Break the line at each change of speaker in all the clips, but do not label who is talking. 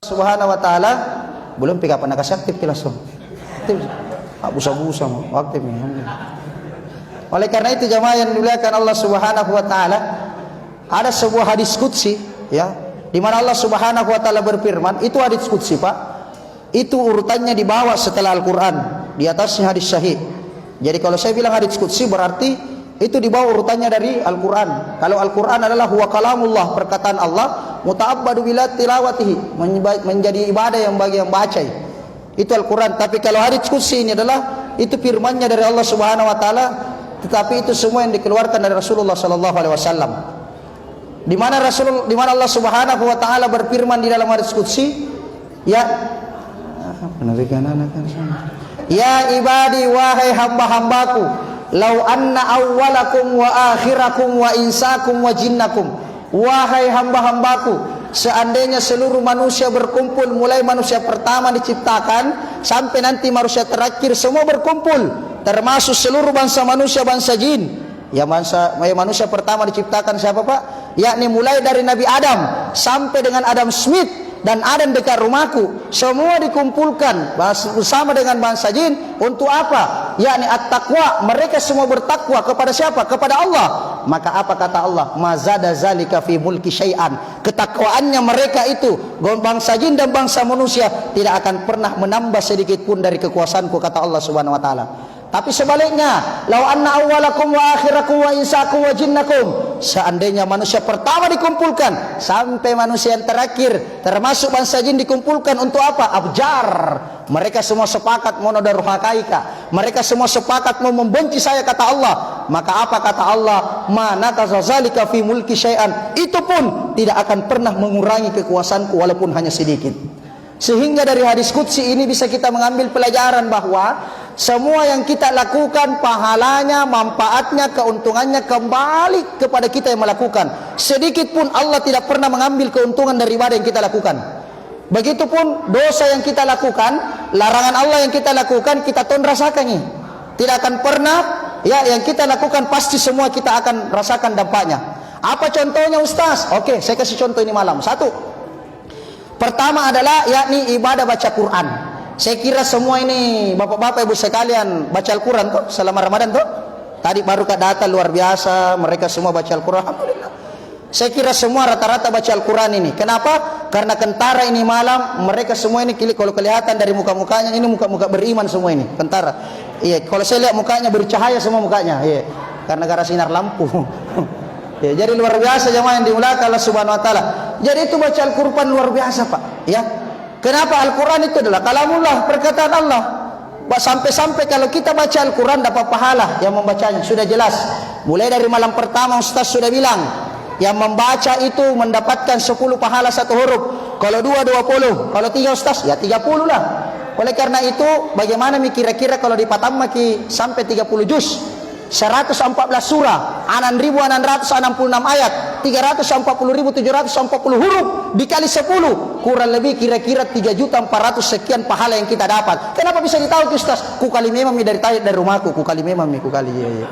Subhanahu wa ta'ala belum pika pernah kasih aktif langsung busa-busa aktif nih. Oleh karena itu jamaah yang dimuliakan Allah Subhanahu wa ta'ala, ada sebuah hadis qudsi ya, di mana Allah Subhanahu wa ta'ala berfirman, itu hadis qudsi Pak, itu urutannya di bawah setelah Al-Quran, di atasnya hadis sahih. Jadi kalau saya bilang hadis qudsi berarti itu di bawah urutannya dari Al-Quran. Kalau Al-Quran adalah huwa kalamullah, perkataan Allah, muta'abbadu bila tilawatihi, menjadi ibadah yang bagi yang baca, itu Al-Quran. Tapi kalau hadis qudsi ini adalah itu firmannya dari Allah Subhanahu wa ta'ala, tetapi itu semua yang dikeluarkan dari Rasulullah sallallahu alaihi wasallam. Di mana Allah Subhanahu wa ta'ala berfirman di dalam hadis qudsi, ya ibadi, wahai hamba-hambaku, lau anna awwalakum wa akhirakum wa insakum wa jinnakum, wahai hamba-hambaku, seandainya seluruh manusia berkumpul, mulai manusia pertama diciptakan sampai nanti manusia terakhir semua berkumpul, termasuk seluruh bangsa manusia, bangsa jin. Ya manusia pertama diciptakan siapa Pak? Yakni mulai dari Nabi Adam sampai dengan Adam Smith dan Adam dekat rumahku, semua dikumpulkan bersama dengan bangsa jin untuk apa? Yakni at-taqwa, mereka semua bertakwa kepada siapa? Kepada Allah. Maka apa kata Allah? Mazada zalika fi mulki syai'an. Ketakwaannya mereka itu, bangsa jin dan bangsa manusia, tidak akan pernah menambah sedikit pun dari kekuasaanku, kata Allah Subhanahu wa ta'ala. Tapi sebaliknya, lau anna awwalakum wa akhirakum wa insakum wa jinnakum, seandainya manusia pertama dikumpulkan sampai manusia yang terakhir termasuk bangsa jin dikumpulkan untuk apa? Abjar. Mereka semua sepakat monodarhakaika, mereka semua sepakat mau membenci saya, kata Allah. Maka apa kata Allah? Mana kazalika fi mulki syai'an, itu pun tidak akan pernah mengurangi kekuasaanku walaupun hanya sedikit. Sehingga dari hadis qudsi ini bisa kita mengambil pelajaran bahwa semua yang kita lakukan, pahalanya, manfaatnya, keuntungannya kembali kepada kita yang melakukan. Sedikit pun Allah tidak pernah mengambil keuntungan dari ibadah yang kita lakukan. Begitupun dosa yang kita lakukan, larangan Allah yang kita lakukan, kita rasakannya. Tidak akan pernah ya yang kita lakukan, pasti semua kita akan rasakan dampaknya. Apa contohnya Ustaz? Oke, saya kasih contoh ini malam. Satu, pertama adalah yakni ibadah baca Quran. Saya kira semua ini bapak-bapak ibu sekalian baca Al-Quran tuh selama Ramadan tuh. Tadi baru data luar biasa, mereka semua baca Al-Quran. Alhamdulillah. Saya kira semua rata-rata baca Al-Quran ini. Kenapa? Karena kentara ini malam, mereka semua ini kalau kelihatan dari muka-mukanya, ini muka-muka beriman semua ini, tentara. Iya, kalau saya lihat mukanya bercahaya semua mukanya. Iya, karena gara sinar lampu. Ya, jadi luar biasa jemaah yang dimuliakan Allah Subhanahu wa ta'ala. Jadi itu baca Al-Quran luar biasa Pak. Ya. Kenapa? Al-Quran itu adalah kalamullah, perkataan Allah. Sampai-sampai kalau kita baca Al-Quran dapat pahala yang membacanya, sudah jelas. Mulai dari malam pertama Ustaz sudah bilang, yang membaca itu mendapatkan 10 pahala 1 huruf. Kalau 2, 20. Kalau 3 Ustaz, ya 30 lah. Oleh karena itu, bagaimana kira-kira kalau dipatamaki sampai 30 juz, 114 surah, 6.666 ayat, 340.740 huruf dikali 10, kurang lebih kira-kira 3.400.000 sekian pahala yang kita dapat. Kenapa bisa ditahu Ustaz? Ku kali memang dari rumahku, ku kali memang ya.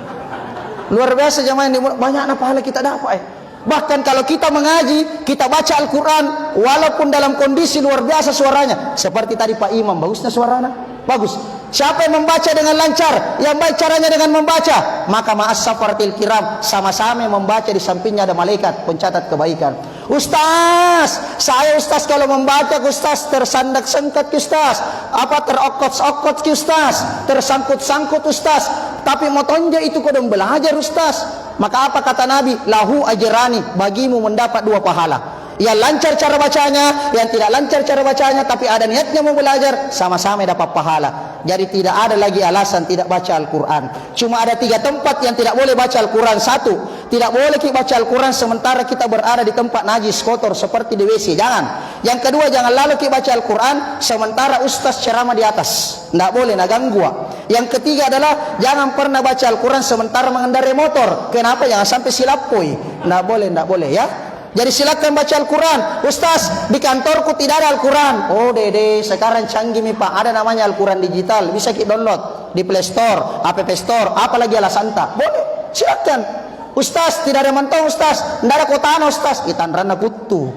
Luar biasa jemaah yang banyak pahala kita dapat. Bahkan kalau kita mengaji, kita baca Al-Quran, walaupun dalam kondisi luar biasa suaranya, seperti tadi Pak Imam, bagusnya suaranya, bagus. Siapa yang membaca dengan lancar, yang baik caranya dengan membaca, maka ma'as safartil kiram, sama-sama membaca, di sampingnya ada malaikat pencatat kebaikan. Ustaz, saya Ustaz kalau membaca Ustaz tersandak-sangkat Ustaz, apa terokot-okot Ustaz, tersangkut-sangkut Ustaz, tapi mau tonjok itu kodong belajar Ustaz. Maka apa kata Nabi? Lahu ajrani, bagimu mendapat 2 pahala. Yang lancar cara bacanya, yang tidak lancar cara bacanya, tapi ada niatnya mau belajar, sama-sama dapat pahala. Jadi tidak ada lagi alasan tidak baca Al-Quran. Cuma ada 3 tempat yang tidak boleh baca Al-Quran. 1, tidak boleh kita baca Al-Quran sementara kita berada di tempat najis kotor seperti di WC, jangan. Yang kedua, jangan lalu kita baca Al-Quran sementara ustaz ceramah di atas, tidak boleh, nak ganggu. Yang ketiga adalah jangan pernah baca Al-Quran sementara mengendarai motor. Kenapa? Jangan sampai silapoi. Tidak boleh ya. Jadi silakan baca Al-Quran. Ustaz, di kantorku tidak ada Al-Quran. Oh dede, sekarang canggih nih Pak, ada namanya Al-Quran digital, bisa kita download di Play Store, App Store, apalagi alasan tak boleh, silakan. Ustaz, tidak ada mentong Ustaz, tidak ada kotana Ustaz, itan rana kutu.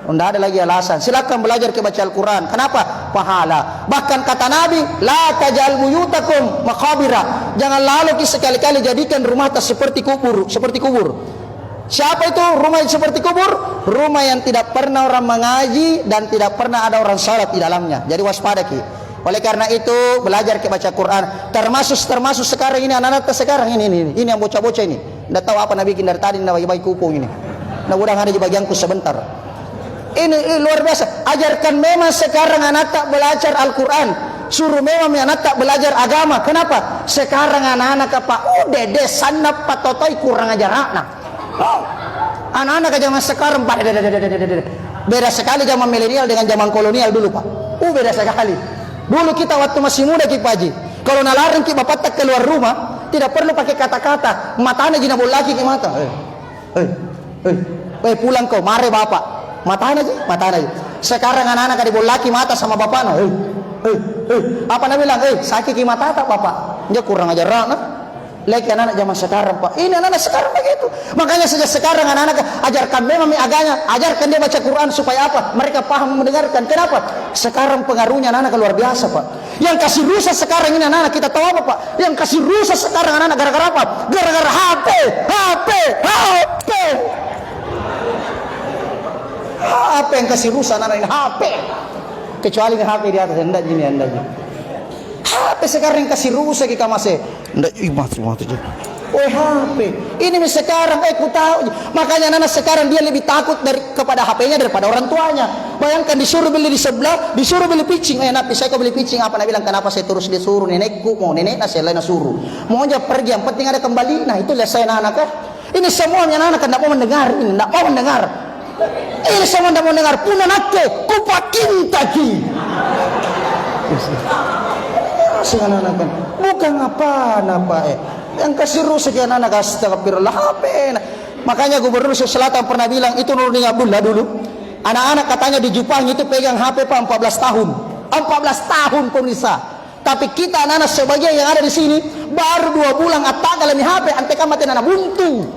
Tidak ada lagi alasan. Silakan belajar ke baca Al-Quran. Kenapa? Pahala. Bahkan kata Nabi, la tajal buyutakum maqabira. Jangan lalu sekali-kali jadikan rumah seperti kubur, seperti kubur. Siapa itu rumah yang seperti kubur? Rumah yang tidak pernah orang mengaji dan tidak pernah ada orang salat di dalamnya. Jadi waspada ki. Oleh karena itu belajar ke baca Quran. Termasuk sekarang ini anak-anak sekarang ini yang bocah-bocah ini. Tidak tahu apa Nabi bikin dari tadi, tidak bagi-bagi kupung ini. Mudah-mudahan ada di bagianku sebentar. Ini luar biasa. Ajarkan memang sekarang anak tak belajar Al-Quran. Suruh memang anak tak belajar agama. Kenapa? Sekarang anak-anak apa? Dede sanap patotoy kurang ajar anak. Anak-anak zaman sekarang beda sekali zaman milenial dengan zaman kolonial dulu Pak. Beda sekali. Dulu kita waktu masih muda Ki Paji, kalau nalarang Ki bapak tak keluar rumah, tidak perlu pakai kata-kata. Matanya jina lagi ke mata. Pulang kau, mare bapak. Matanya aja. Sekarang anak-anak ada laki mata sama bapaknya. Apa Nabi bilang? Sakit ki mata tak bapak? Dia kurang ajar anak. Lagi anak-anak zaman sekarang Pak. Ini anak-anak sekarang begitu. Makanya sejak sekarang anak-anak ajarkan memang agama, ajarkan dia baca Quran supaya apa? Mereka paham mendengarkan. Kenapa? Sekarang pengaruhnya anak-anak luar biasa Pak. Yang kasih rusak sekarang ini anak-anak kita tahu apa Pak? Yang kasih rusak sekarang anak-anak gara-gara apa? Gara-gara HP. HP yang kasih rusak anak-anak ini HP. Kecuali HP di atas anda gini. HP sekarang yang kasih rusak kita masih. Mati. HP. Ini sekarang ku tahu. Makanya anak sekarang dia lebih takut kepada HP-nya daripada orang tuanya. Bayangkan disuruh beli di sebelah, disuruh beli pitching. Nabi saya kau beli pitching apa? Nabi bilang kenapa saya terus disuruh nenekku mau neneknya saya lain suruh. Mau aja pergi yang penting ada kembali. Nah itulah saya anak. Ini semuanya anak tidak mau mendengar ini, tidak mau mendengar. Ini semua tidak mau dengar. Pun anakku kupakinta ki. Anak-anak bukan apa-apa yang kasih rusak anak-anak astagfirullah HP. Makanya Gubernur Selatan pernah bilang itu Nurdin Abdullah dulu. Anak-anak katanya di Jepang itu pegang HP Pak 14 tahun. 14 tahun pemirsa. Tapi kita anak-anak sebagian yang ada di sini baru 2 bulan atak dalam HP antek mati anak buntu.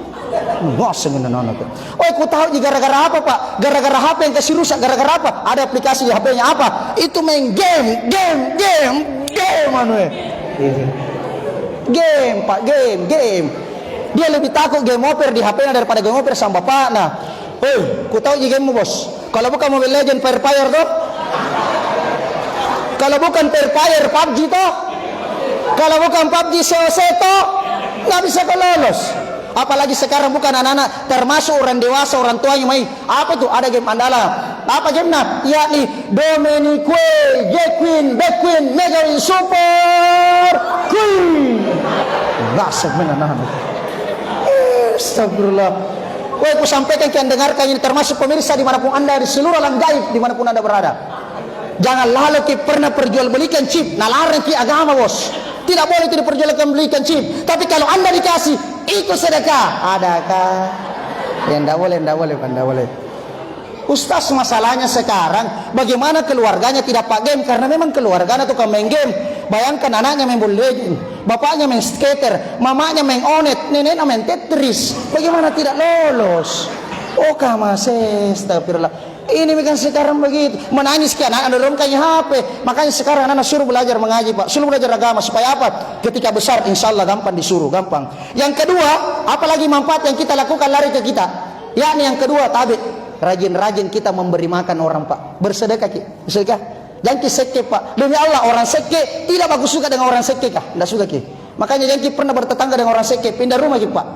Ku tahu gara-gara apa Pak? Gara-gara HP yang kasih rusak. Gara-gara apa? Ada aplikasi di HP-nya apa? Itu main game Pak, game. Dia lebih takut game over di HP-nya daripada game over sama bapaknya. Ku tahu game bos. Kalau bukan Mobile Legend Free Fire tuh. Kalau bukan Free Fire PUBG toh. Kalau bukan PUBG COC toh, nggak bisa kau lolos. Apalagi sekarang bukan anak-anak, termasuk orang dewasa, orang tuanya main. Apa tuh? Ada game andalan. Apa gamenya? Yakni Dominique, J-Queen, Back-Queen, Mega Win Super Queen. Nasib anak-anak. Astagfirullah. Ku sampaikan kalian dengarkan ini termasuk pemirsa dimanapun anda di seluruh alam gaib dimanapun anda berada. Jangan lalu ki pernah perjualbelikan chip. Nalarang ki agama bos. Tidak boleh tidak perjualbelikan chip. Tapi kalau anda dikasih itu sedekah. Adakah? Tidak boleh. Ustaz masalahnya sekarang bagaimana keluarganya tidak pak game karena memang keluarganya tukang main game. Bayangkan anaknya main Mobile Legend, bapaknya main skater, mamanya main Onet, neneknya main Tetris. Bagaimana tidak lolos? Astagfirullah. Ini bukan sekarang begitu. Menangis ke anak dorongkannya HP. Makanya sekarang anak suruh belajar mengaji Pak. Suruh belajar agama supaya apa? Ketika besar insya Allah gampang disuruh, gampang. Yang kedua, apalagi manfaat yang kita lakukan lari ke kita. Yakni yang kedua tabi. Rajin-rajin kita memberi makan orang Pak. Bersedekah Ki. Bersedekah. Jangan Ki seke Pak. Demi Allah orang seke tidak bagus suka dengan orang seke kah? Tidak suka Ki. Makanya jangan Ki pernah bertetangga dengan orang seke. Pindah rumah Ki Pak.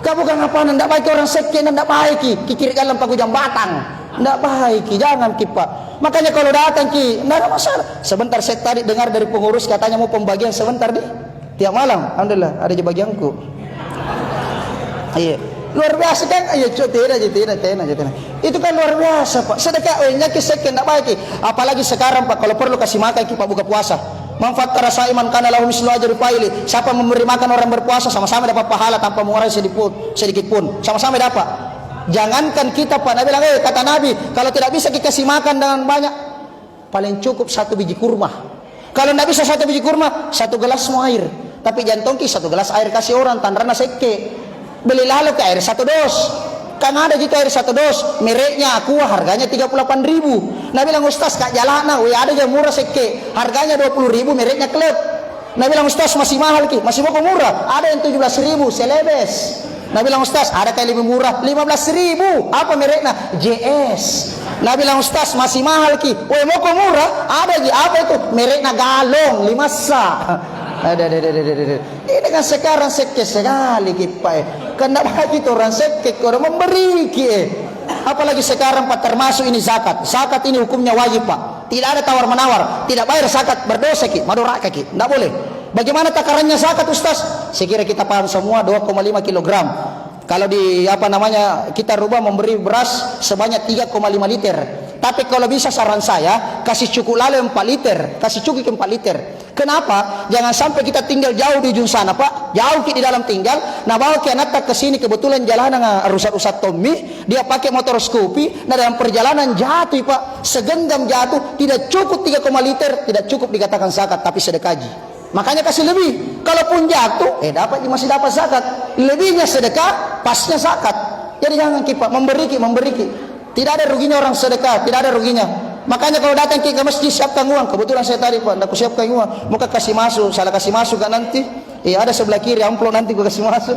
Kau bukan apa, tidak baik orang seke, tidak baik Ki kiri dalam paku jambatan, tidak baik Ki, jangan Ki Pak. Makanya kalau datang Ki, tidak ada masalah. Sebentar saya tadi dengar dari pengurus katanya mau pembagian sebentar deh, tiap malam, alhamdulillah ada di bagianku. Iya, luar biasa kan? Ayo tidak. Itu kan luar biasa Pak. Sedekah, nyaki seke tidak baik Ki. Apalagi sekarang Pak, kalau perlu kasih makan Ki Pak buka puasa. Manfaat rasa iman karena lahu mislu ajri fa'ili. Siapa memberi makan orang berpuasa sama-sama dapat pahala tanpa mengurangi sedikit pun. Sama-sama dapat. Jangankan kita Pak, Nabi bilang, kata Nabi, kalau tidak bisa kita kasih makan dengan banyak, paling cukup 1 biji kurma. Kalau tidak bisa 1 biji kurma, 1 gelas semua air. Tapi jangan tongki 1 gelas air kasih orang tandrana seke. Beli lalu ke air 1 dos. Kan ada gitu air 1 dos, mereknya Aqua, harganya 38.000. Nah bilang Ustaz kak jalana, ada yang murah seke, harganya 20.000, mereknya Klep. Nah bilang Ustaz masih mahal ki, masih mau murah. Ada yang 17.000, Celebes. Nah bilang Ustaz ada kayak lebih murah, 15.000. Apa mereknya? JS. Nah bilang Ustaz masih mahal ki, mau murah. Ada ki, apa itu? Mereknya Galong, 5 sa. Ada. Ini kan sekarang sekek sekali Pak. Kenapa gitu orang sekek orang memberi ki. Apalagi sekarang Pak, termasuk ini zakat. Zakat ini hukumnya wajib Pak. Tidak ada tawar menawar. Tidak bayar zakat berdosa ki, madoraka ki. Tidak boleh. Bagaimana takarannya zakat Ustaz? Sekira kita paham semua 2,5 kilogram. Kalau di kita rubah memberi beras sebanyak 3,5 liter. Tapi kalau bisa saran saya kasih cukup lalu 4 liter, kasih cukup 4 liter. Kenapa? Jangan sampai kita tinggal jauh di ujung sana Pak, jauh di dalam tinggal. Nah bawa ke anak ke sini kebetulan jalanan rusat-rusat Tommy, dia pakai motor Scoopy. Nah dalam perjalanan jatuh Pak, segenggam jatuh, tidak cukup 3,5 liter, tidak cukup dikatakan zakat, tapi sedekaji. Makanya kasih lebih. Kalaupun jatuh, masih dapat zakat. Lebihnya sedekah, pasnya zakat. Jadi jangan Pak, memberi. Tidak ada ruginya orang sedekah, tidak ada ruginya. Makanya kalau datang ke masjid siapkan uang. Kebetulan saya tadi Pak, aku siapkan uang. Muka kasih masuk, salah kasih masuk kan nanti. Ada sebelah kiri amplop nanti gua kasih masuk.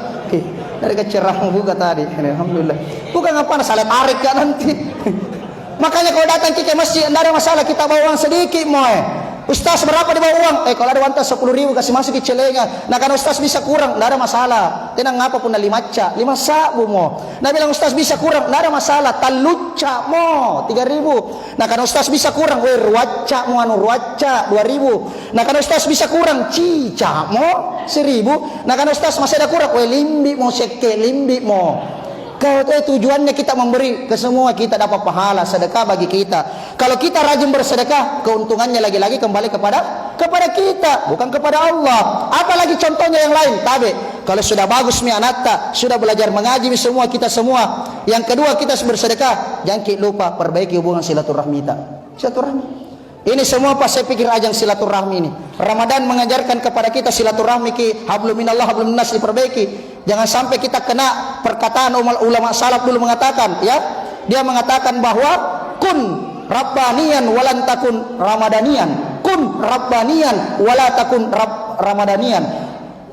Dari kecerang buka tadi. Alhamdulillah. Bukan apa salah tarik kan nanti. Makanya kalau datang ke masjid tidak ada masalah, kita bawa uang sedikit moe. Ustaz berapa dibawa uang? Kalau ada wantas 10.000 kasih masuk ke celengan. Nah kan Ustaz bisa kurang, tidak ada masalah. Tenang ngapa pun 5 ca, 5 sabu mo. Nah bilang Ustaz bisa kurang, tidak ada masalah. Taluca mo 3.000. Nah kan Ustaz bisa kurang, ruaca mo ruaca 2.000. Nah kan Ustaz bisa kurang, cica mo 1.000. Nah kan Ustaz masih ada kurang, limbi mo seke limbi mo. Kalau tujuannya kita memberi ke semua, kita dapat pahala sedekah bagi kita. Kalau kita rajin bersedekah, keuntungannya lagi-lagi kembali kepada kita, bukan kepada Allah. Apalagi contohnya yang lain, tabe. Kalau sudah bagus mi anata, sudah belajar mengaji mi semua kita semua. Yang kedua kita bersedekah, jangan lupa perbaiki hubungan silaturahmi kita. Silaturahmi. Ini semua Pak saya pikir ajang silaturahmi ini. Ramadan mengajarkan kepada kita silaturahmi ki hablum minallah hablum minnas diperbaiki. Jangan sampai kita kena perkataan ulama salaf dulu mengatakan ya. Dia mengatakan bahwa kun rabbaniyan walan takun ramadanian. Kun rabbaniyan wala takun ramadanian.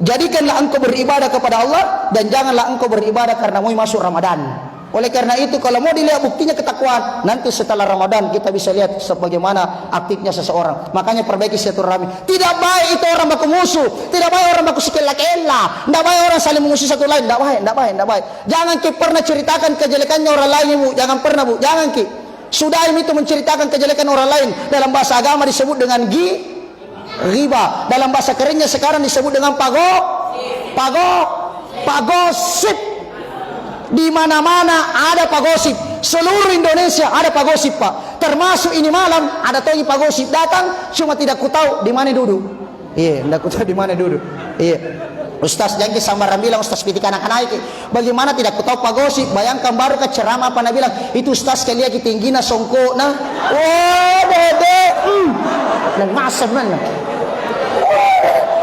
Jadikanlah engkau beribadah kepada Allah dan janganlah engkau beribadah karena mau masuk Ramadan. Oleh karena itu kalau mau dilihat buktinya ketakwaan, nanti setelah Ramadan kita bisa lihat sebagaimana aktifnya seseorang. Makanya perbaiki silaturahmi. Tidak baik itu orang baku musuh, tidak baik orang baku sekela-kela, tidak baik orang saling mengusir satu lain, tidak baik. Jangan ki pernah ceritakan kejelekannya orang lain Bu, jangan pernah Bu, jangan ki. Sudah itu menceritakan kejelekan orang lain dalam bahasa agama disebut dengan riba. Dalam bahasa kerennya sekarang disebut dengan pagosip. Di mana-mana ada pagosip. Seluruh Indonesia ada pagosip Pak. Termasuk ini malam ada togi pagosip datang, cuma tidak ku tahu di mana duduk. Tidak ku tahu di mana duduk. Ustaz jangan sambaran bilang Ustaz pitik anak-anak. Bagaimana tidak ku tahu pagosip? Bayangkan baru ke ceramah apa bilang itu Ustaz kalian tinggi na songko na. Bebe. Dan masam mana?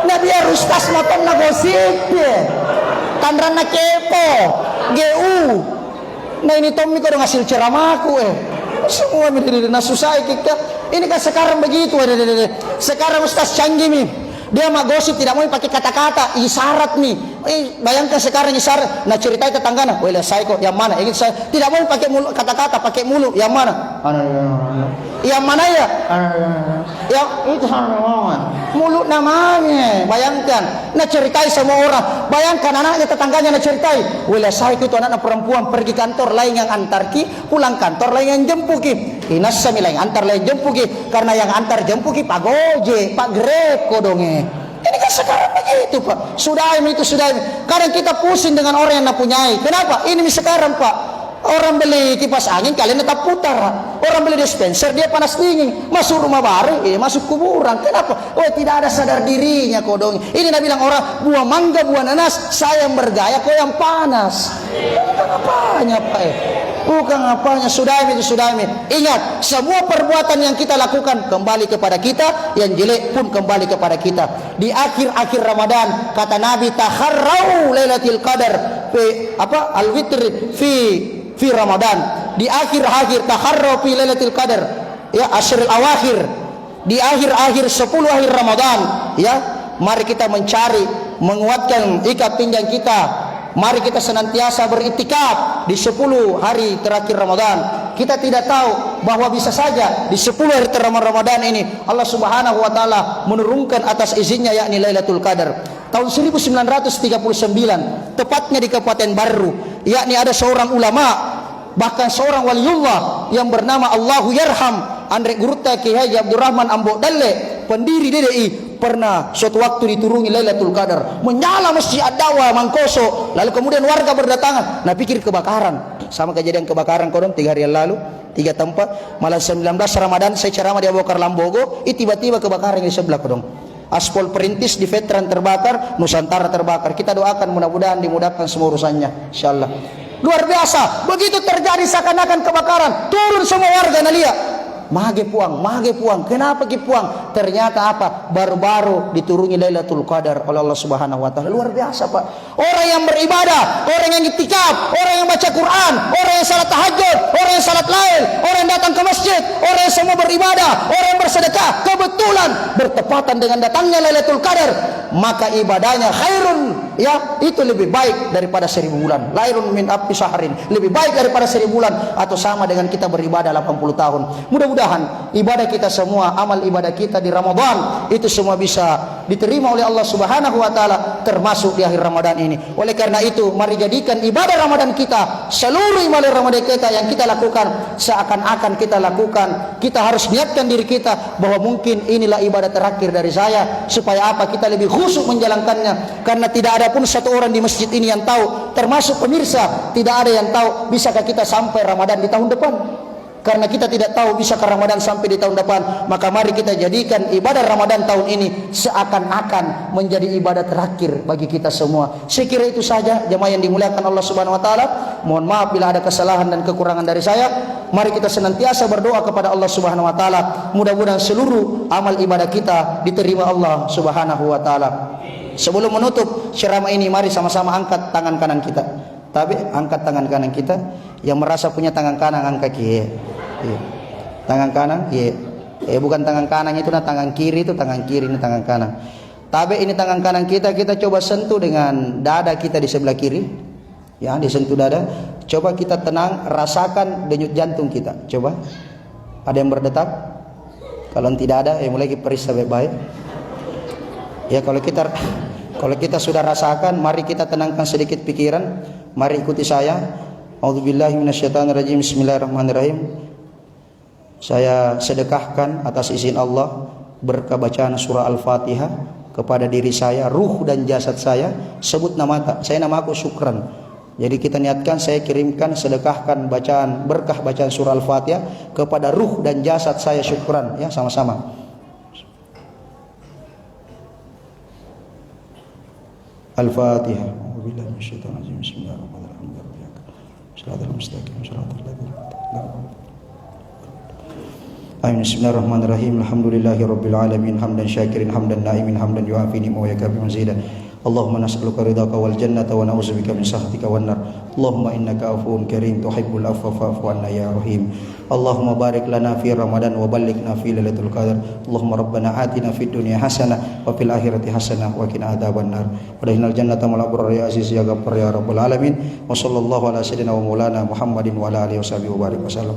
Nah biar Ustaz nonton na gosip. Tanran na kepo. GU. Nah ini Tommy kau udah ngasih ceramahku semua susah kita. Ini kan sekarang begitu. Sekarang Ustaz canggih nih. Dia mah gosip tidak mau pakai kata-kata, isyarat nih. Bayangkan sekarang isyarat. Nah ceritain tetangganya, "Wah, saya kok yang mana?" Ingin saya tidak mau pakai mulut kata-kata, pakai mulut. Yang mana? Yang mana ya? Yang itu mulut namanya. Bayangkan. Nah ceritai semua orang. Bayangkan anaknya tetangganya nah ceritai. "Wah, saya itu anak perempuan pergi kantor lain yang antarki, pulang kantor lain yang jempuki." Inas sami lain antar lain jempuki karena yang antar jempuki Pak Goje, Pak Grab kodonge. Ini kan sekarang begitu Pak. Sudah itu. Kadang kita pusing dengan orang yang napunyai. Kenapa? Ini sekarang Pak. Orang beli kipas angin kalian tetap putar. Orang beli dispenser dia panas dingin. Masuk rumah baru, masuk kuburan. Kenapa? Tidak ada sadar dirinya kodong. Ini nak bilang orang buah mangga, buah nanas, saya yang bergaya, kau yang panas. Bukan apanya Pak? Bukan apanya, sudah. Ingat, semua perbuatan yang kita lakukan kembali kepada kita, yang jelek pun kembali kepada kita. Di akhir-akhir Ramadan kata Nabi taharrau lailatul qadar fi al-witr fi fi Ramadan. Di akhir-akhir taharru fi Lailatul Qadar, ya, asyrul awakhir, di akhir-akhir 10 akhir Ramadan, ya. Mari kita mencari, menguatkan ikat pinggang kita. Mari kita senantiasa beriktikaf di 10 hari terakhir Ramadan. Kita tidak tahu bahwa bisa saja di 10 hari terakhir Ramadan ini Allah Subhanahu wa taala menurunkan atas izinnya, yakni Lailatul Qadar. Tahun 1939, tepatnya di Kabupaten Baru, yakni ada seorang ulama, bahkan seorang waliullah yang bernama Allahu Yarham Andre Gurta Kiai Abdurrahman Ambo Dalle, pendiri DDI, pernah suatu waktu diturungi Lailatul Qadar, menyala Masjid Ad-Dawah Mangkoso, lalu kemudian warga berdatangan, nah pikir kebakaran, sama kejadian kebakaran kodong 3 hari yang lalu, 3 tempat, malah 19 Ramadan saya ceramah di Abu Bakar Lambogo, tiba-tiba kebakaran di sebelah kodong. Aspol Perintis di Veteran terbakar, Nusantara terbakar. Kita doakan mudah-mudahan dimudahkan semua urusannya, insyaallah. Luar biasa, begitu terjadi seakan-akan kebakaran, turun semua warga nalia. Mage puang. Kenapa ki puang? Ternyata apa? Baru-baru diturungi Lailatul Qadar oleh Allah Subhanahu wa taala. Luar biasa, Pak. Orang yang beribadah, orang yang iktikaf, orang yang baca Quran, orang yang salat tahajud, orang yang salat lail, orang yang datang ke masjid, orang yang semua beribadah, orang yang bersedekah, kebetulan bertepatan dengan datangnya Lailatul Qadar, maka ibadahnya khairun, ya, itu lebih baik daripada 1000 bulan. Lairun min alfi syahrin, lebih baik daripada 1000 bulan, atau sama dengan kita beribadah 80 tahun. Mudah-mudahan ibadah kita semua, amal ibadah kita di Ramadan itu semua bisa diterima oleh Allah Subhanahu wa taala, termasuk di akhir Ramadan ini. Oleh karena itu, mari jadikan ibadah Ramadan kita, seluruh ibadah Ramadan kita yang kita lakukan seakan-akan kita lakukan, kita harus niatkan diri kita bahwa mungkin inilah ibadah terakhir dari saya, supaya apa? Kita lebih khusyuk menjalankannya, karena tidak ada pun satu orang di masjid ini yang tahu, termasuk pemirsa, tidak ada yang tahu bisakah kita sampai Ramadan di tahun depan. Karena kita tidak tahu bisa ke Ramadan sampai di tahun depan, maka mari kita jadikan ibadah Ramadan tahun ini seakan-akan menjadi ibadah terakhir bagi kita semua. Saya kira itu saja jemaah yang dimuliakan Allah Subhanahu wa taala. Mohon maaf bila ada kesalahan dan kekurangan dari saya. Mari kita senantiasa berdoa kepada Allah Subhanahu wa taala, mudah-mudahan seluruh amal ibadah kita diterima Allah Subhanahu wa taala. Sebelum menutup ceramah ini, mari sama-sama angkat tangan kanan kita. Tapi angkat tangan kanan kita, yang merasa punya tangan kanan angkat kiri. Iya. Tangan kanan, iya. Bukan tangan kanan itu, nah tangan kiri itu tangan kiri, ini tangan kanan. Tapi ini tangan kanan kita coba sentuh dengan dada kita di sebelah kiri. Ya, disentuh dada. Coba kita tenang, rasakan denyut jantung kita. Coba. Ada yang berdetak? Kalau tidak ada, mulai kita periksa baik-baik. Ya, kalau kita sudah rasakan, mari kita tenangkan sedikit pikiran. Mari ikuti saya. A'udzubillahi minasyaitonirrajim. Bismillahirrahmanirrahim. Saya sedekahkan atas izin Allah berkah bacaan surah Al-Fatihah kepada diri saya, ruh dan jasad saya. Sebut nama saya, nama aku Syukran. Jadi kita niatkan, saya kirimkan, sedekahkan bacaan berkah bacaan surah Al-Fatihah kepada ruh dan jasad saya, Syukran. Ya, sama-sama. Al-Fatihah. A'udzubillahi minasyaitonirrajim. Bismillahirrahmanirrahim. Shiratal mustaqim, shiratal ladzina Amin. Bismillahirrahmanirrahim. Alhamdulillahirabbil alamin, hamdan syakirin, hamdan naimin, hamdan yuafi ni'ma wa yakafi mazidan. Allahumma nas'aluka ridhaka wal jannata wa na'udzubika min sakhatika wan nar. Allahumma innaka afuwun karim tuhibbul afwa fa'fu anna ya rahim. Allahumma barik lana fi Ramadan wa ballighna fi Lailatul Qadar. Allahumma rabbana atina fid dunya hasanah wa fil akhirati hasanah wa qina adzabannar. Wa adkhilnal jannata ma'al abrar ya aziz ya ghaffar ya rabbal alamin. Wa sallallahu ala sayyidina wa maulana Muhammadin wa ala alihi washabihi wa barik wasallam.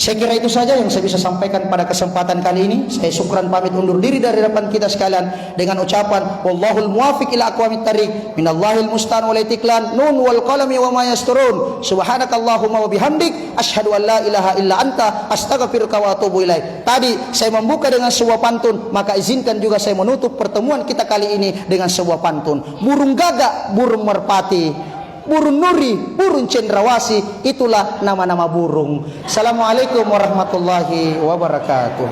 Saya kira itu saja yang saya bisa sampaikan pada kesempatan kali ini. Saya syukran pamit undur diri dari hadapan kita sekalian dengan ucapan wallahul muwaffiq ila aqwamit thariq minallahil musta'an wal itiklan nun wal qalami wa ma yasturun subhanakallahumma wa bihamdik asyhadu an la ilaha illa anta astaghfiruka wa atubu ilaik. Tadi saya membuka dengan sebuah pantun, maka izinkan juga saya menutup pertemuan kita kali ini dengan sebuah pantun. Burung gagak, burung merpati, burung nuri, burung cendrawasih, itulah nama-nama burung. Assalamualaikum warahmatullahi wabarakatuh.